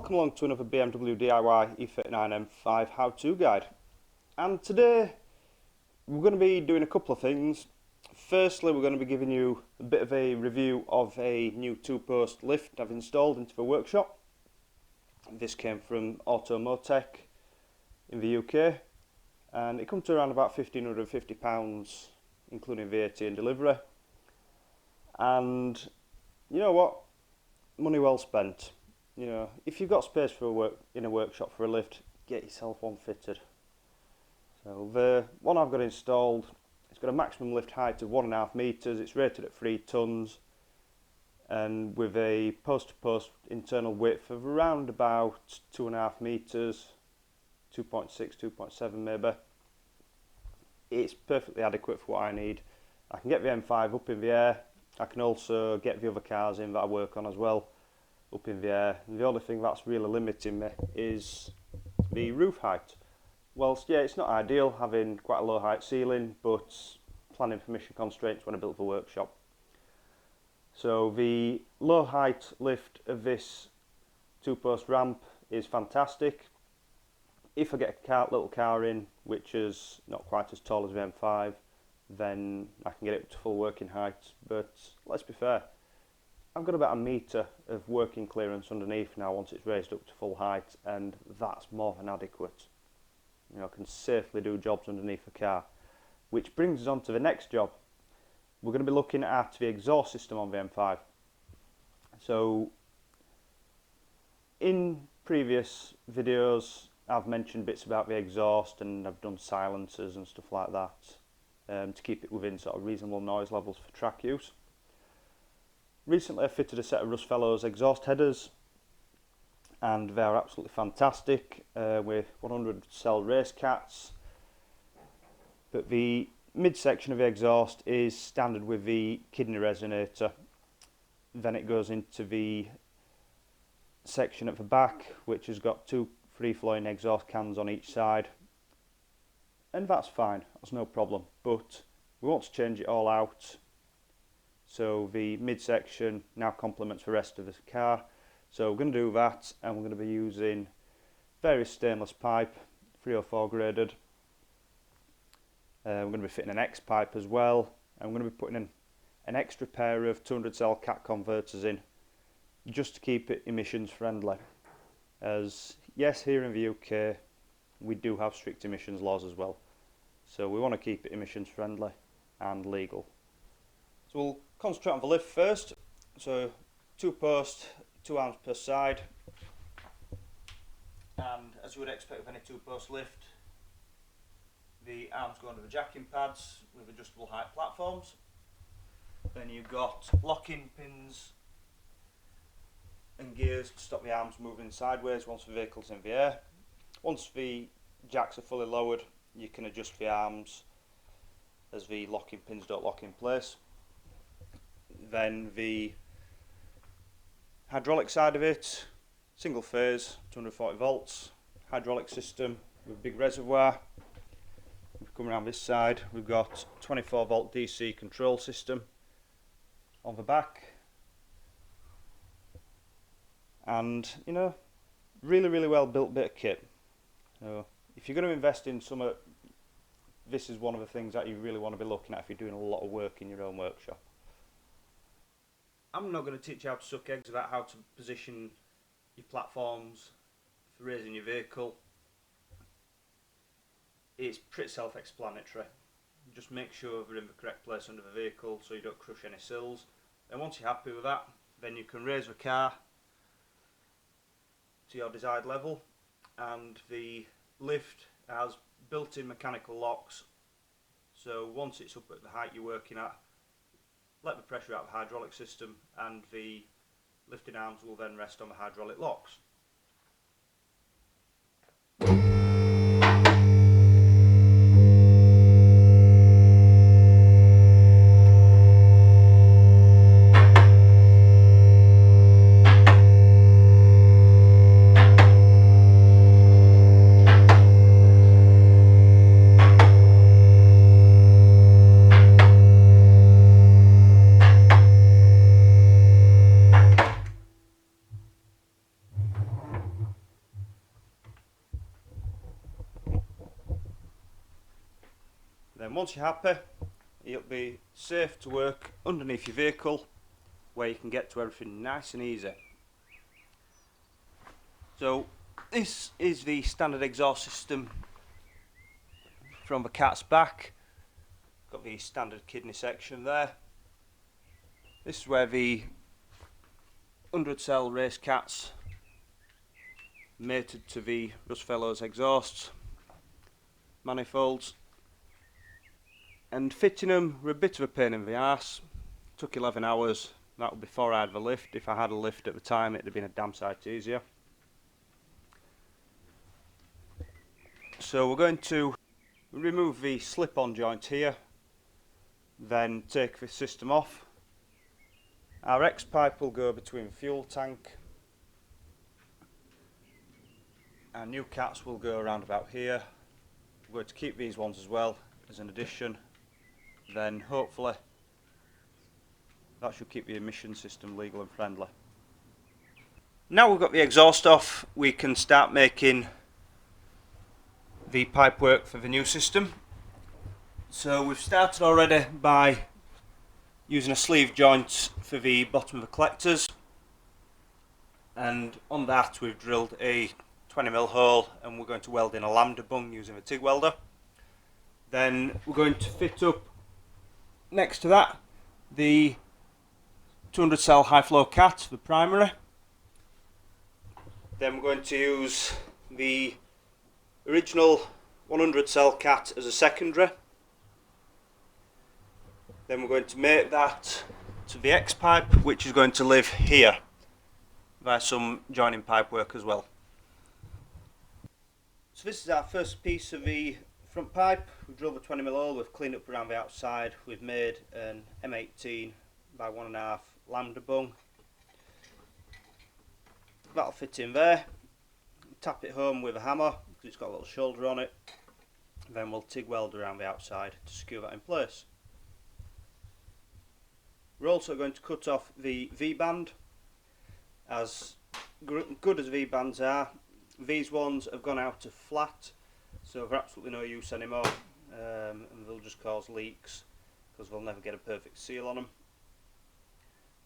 welcome along to another BMW DIY E39 M5 how-to guide. And today we're going to be doing a couple of things. Firstly, we're going to be giving you a bit of a review of a new two-post lift I've installed into the workshop. This came from Automotech in the UK and it comes to around about £1,550 including VAT and delivery. And you know what? Money well spent. You know, if you've got space for in a workshop for a lift, get yourself one fitted. So the one I've got installed, it's got a maximum lift height of 1.5 metres, it's rated at 3 tonnes, and with a post-to-post internal width of around about 2.5 metres, 2.6, 2.7 maybe. It's perfectly adequate for what I need. I can get the M5 up in the air, I can also get the other cars in that I work on as well up in the air. The only thing that's really limiting me is the roof height. Whilst yeah, it's not ideal having quite a low height ceiling, but planning permission constraints when I built the workshop. So the low height lift of this two-post ramp is fantastic. If I get a little car in which is not quite as tall as the M5, then I can get it up to full working height. But let's be fair, I've got about 1 metre of working clearance underneath now once it's raised up to full height, and that's more than adequate. You know, I can safely do jobs underneath a car. Which brings us on to the next job. We're going to be looking at the exhaust system on the M5. So in previous videos I've mentioned bits about the exhaust and I've done silencers and stuff like that to keep it within sort of reasonable noise levels for track use. Recently I fitted a set of Russ Fellows exhaust headers and they are absolutely fantastic with 100 cell race cats, but the midsection of the exhaust is standard with the kidney resonator. Then it goes into the section at the back which has got 2 free-flowing exhaust cans on each side, and that's fine, that's no problem, but we want to change it all out. So the midsection now complements the rest of the car. So we're going to do that, and we're going to be using various stainless pipe, 304 graded. We're going to be fitting an X pipe as well, and we're going to be putting in an extra pair of 200 cell cat converters in, just to keep it emissions friendly. As yes, here in the UK we do have strict emissions laws as well, so we want to keep it emissions friendly and legal. So we'll concentrate on the lift first. So 2 post, 2 arms per side, and as you would expect with any 2-post lift, the arms go under the jacking pads with adjustable height platforms. Then you've got locking pins and gears to stop the arms moving sideways once the vehicle's in the air. Once the jacks are fully lowered, you can adjust the arms as the locking pins don't lock in place. Then the hydraulic side of it, single phase, 240 volts, hydraulic system with a big reservoir. We come around this side, we've got 24 volt DC control system on the back. And you know, really well built bit of kit. So if you're going to invest in some, this is one of the things that you really want to be looking at if you're doing a lot of work in your own workshop. I'm not going to teach you how to suck eggs about how to position your platforms for raising your vehicle. It's pretty self-explanatory. Just make sure they're in the correct place under the vehicle so you don't crush any sills. And once you're happy with that, then you can raise the car to your desired level, and the lift has built-in mechanical locks, so once it's up at the height you're working at, let the pressure out of the hydraulic system and the lifting arms will then rest on the hydraulic locks. Then once you're happy, it'll be safe to work underneath your vehicle where you can get to everything nice and easy. So this is the standard exhaust system from the cat's back. Got the standard kidney section there. This is where the 100 cell race cats mated to the Russ Fellows exhausts, manifolds, and fitting them were a bit of a pain in the arse. Took 11 hours. That was before I had the lift. If I had a lift at the time, it'd have been a damn sight easier. So we're going to remove the slip-on joint here, then take the system off. Our X pipe will go between the fuel tank. Our new cats will go around about here. We're going to keep these ones as well as an addition. Then hopefully that should keep the emission system legal and friendly. Now we've got the exhaust off, we can start making the pipe work for the new system. So we've started already by using a sleeve joint for the bottom of the collectors, and on that we've drilled a 20mm hole and we're going to weld in a lambda bung using a TIG welder. Then we're going to fit up next to that the 200 cell high flow cat, the primary. Then we're going to use the original 100 cell cat as a secondary. Then we're going to mate that to the X pipe, which is going to live here via some joining pipe work as well. So this is our first piece of the front pipe. We've drilled a 20mm hole, we've cleaned up around the outside, we've made an M18 by 1.5 lambda bung. That'll fit in there. Tap it home with a hammer because it's got a little shoulder on it. Then we'll TIG weld around the outside to secure that in place. We're also going to cut off the V-band. As good as V-bands are, these ones have gone out of flat, so they're absolutely no use anymore, and they'll just cause leaks because they'll never get a perfect seal on them.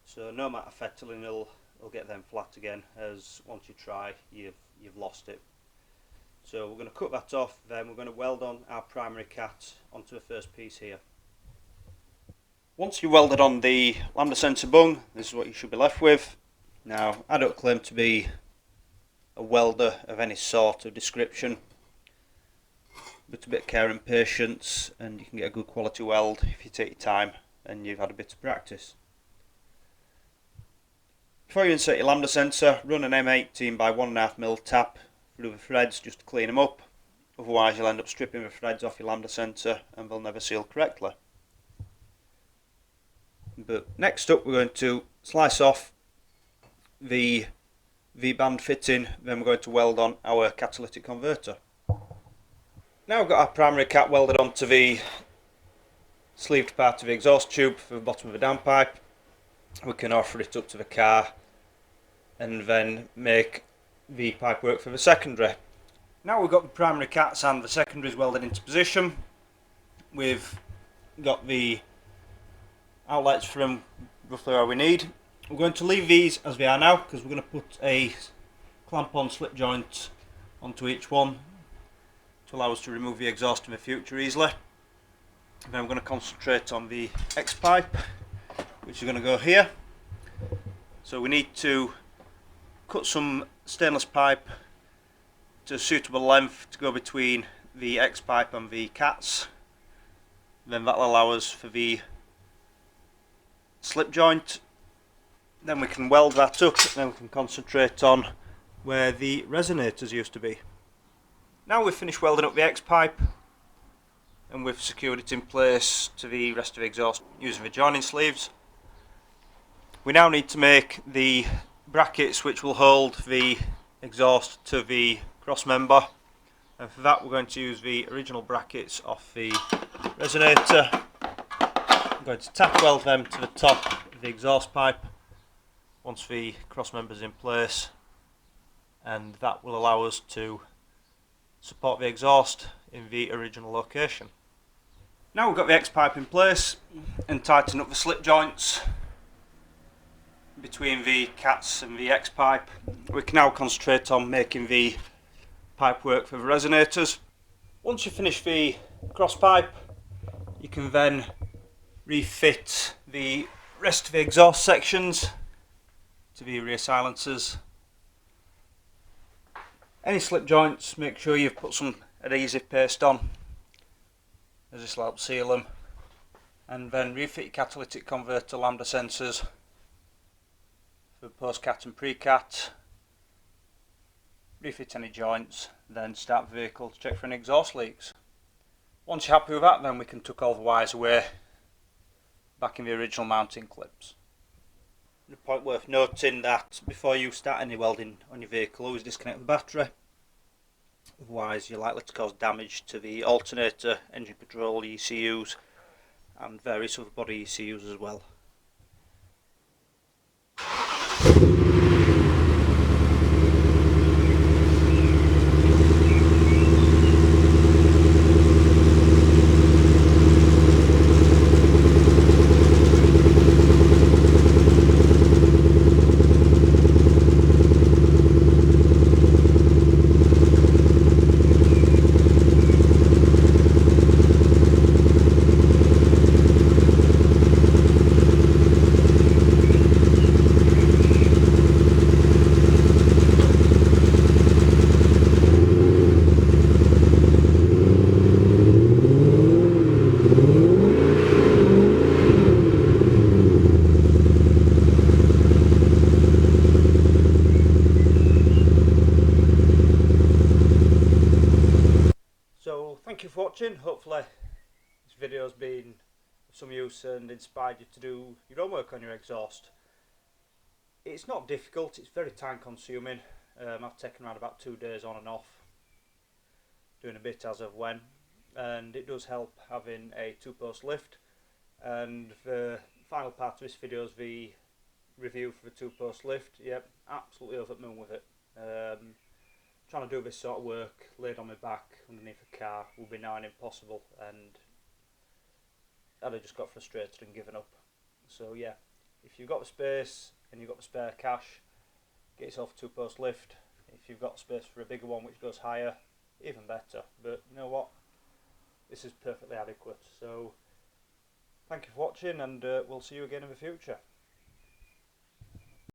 So no matter fettling, it'll get them flat again, as once you try, you've lost it. So we're going to cut that off, then we're going to weld on our primary cat onto the first piece here. Once you've welded on the lambda sensor bung, this is what you should be left with. Now, I don't claim to be a welder of any sort of description, but a bit of care and patience and you can get a good quality weld if you take your time and you've had a bit of practice. Before you insert your lambda sensor, run an M18 by 1.5mm tap through the threads just to clean them up, otherwise you'll end up stripping the threads off your lambda sensor and they'll never seal correctly. But next up we're going to slice off the V-band fitting, then we're going to weld on our catalytic converter. Now we've got our primary cat welded onto the sleeved part of the exhaust tube for the bottom of the downpipe. We can offer it up to the car and then make the pipe work for the secondary. Now we've got the primary cats and the secondaries welded into position. We've got the outlets from roughly where we need. We're going to leave these as they are now because we're going to put a clamp-on slip joint onto each one to allow us to remove the exhaust in the future easily. And then we're going to concentrate on the X pipe, which is going to go here. So we need to cut some stainless pipe to a suitable length to go between the X pipe and the cats. Then that'll allow us for the slip joint. Then we can weld that up, then we can concentrate on where the resonators used to be. Now we've finished welding up the X pipe and we've secured it in place to the rest of the exhaust using the joining sleeves. We now need to make the brackets which will hold the exhaust to the cross member, and for that we're going to use the original brackets off the resonator. I'm going to tack weld them to the top of the exhaust pipe once the cross member is in place, and that will allow us to support the exhaust in the original location. Now we've got the X-pipe in place and tighten up the slip joints between the cats and the X-pipe, we can now concentrate on making the pipe work for the resonators. Once you finish the cross pipe, you can then refit the rest of the exhaust sections to the rear silencers. Any slip joints, make sure you've put some adhesive paste on, as this will help seal them, and then refit your catalytic converter lambda sensors for post-cat and pre-cat. Refit any joints, then start the vehicle to check for any exhaust leaks. Once you're happy with that, then we can tuck all the wires away back in the original mounting clips. The point worth noting that before you start any welding on your vehicle, always disconnect the battery, otherwise you're likely to cause damage to the alternator, engine control ECUs and various other body ECUs as well. So thank you for watching. Hopefully this video has been of some use and inspired you to do your own work on your exhaust. It's not difficult, it's very time consuming. I've taken around about 2 days on and off, doing a bit as of when, and it does help having a 2-post lift. And the final part of this video is the review for the 2-post lift. Yep, absolutely over the moon with it. Trying to do this sort of work laid on my back underneath a car would be nigh impossible, and I'd have just got frustrated and given up. So yeah, if you've got the space and you've got the spare cash, get yourself a 2-post lift. If you've got space for a bigger one which goes higher, even better. But you know what, this is perfectly adequate. So thank you for watching, and we'll see you again in the future.